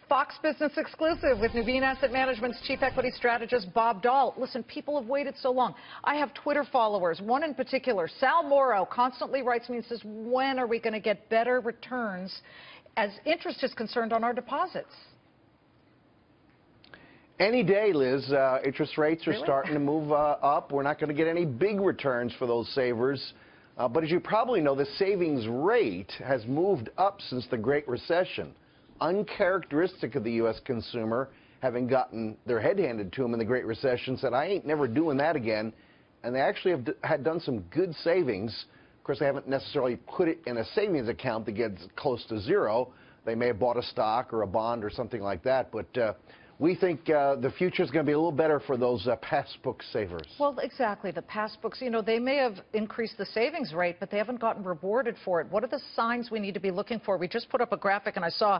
Fox Business exclusive with Nuveen Asset Management's chief equity strategist, Bob Dahl. Listen, people have waited so long. I have Twitter followers, one in particular, Sal Morrow, constantly writes me and says, when are we going to get better returns as interest is concerned on our deposits? Any day, Liz. Interest rates are starting to move up. We're not going to get any big returns for those savers. But as you probably know, the savings rate has moved up since the Great Recession. Uncharacteristic of the U.S. consumer, having gotten their head handed to them in the Great Recession, said, I ain't never doing that again. And they actually had done some good savings. Of course, they haven't necessarily put it in a savings account that gets close to zero. They may have bought a stock or a bond or something like that. But we think the future is going to be a little better for those Passbook savers. Well, exactly. The Passbooks, you know, they may have increased the savings rate, but they haven't gotten rewarded for it. What are the signs we need to be looking for? We just put up a graphic, and I saw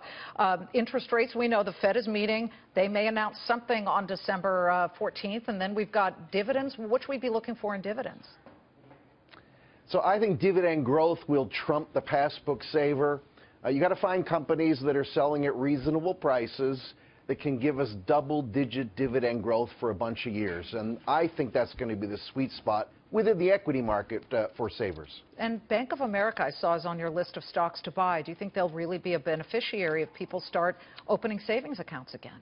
interest rates. We know the Fed is meeting. They may announce something on December 14th, and then we've got dividends. What should we be looking for in dividends? So I think dividend growth will trump the Passbook saver. You got to find companies that are selling at reasonable prices that can give us double-digit dividend growth for a bunch of years. And I think that's going to be the sweet spot within the equity market for savers. And Bank of America, I saw, is on your list of stocks to buy. Do you think they'll really be a beneficiary if people start opening savings accounts again?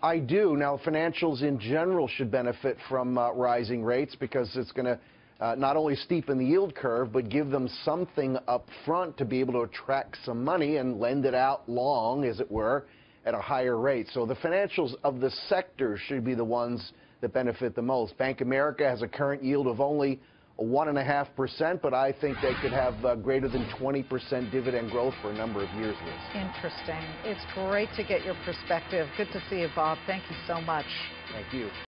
I do. Now, financials in general should benefit from rising rates because it's going to not only steepen the yield curve, but give them something up front to be able to attract some money and lend it out long, as it were, at a higher rate. So the financials of the sector should be the ones that benefit the most. Bank of America has a current yield of only 1.5%, but I think they could have greater than 20% dividend growth for a number of years. Interesting. It's great to get your perspective. Good to see you, Bob. Thank you so much. Thank you.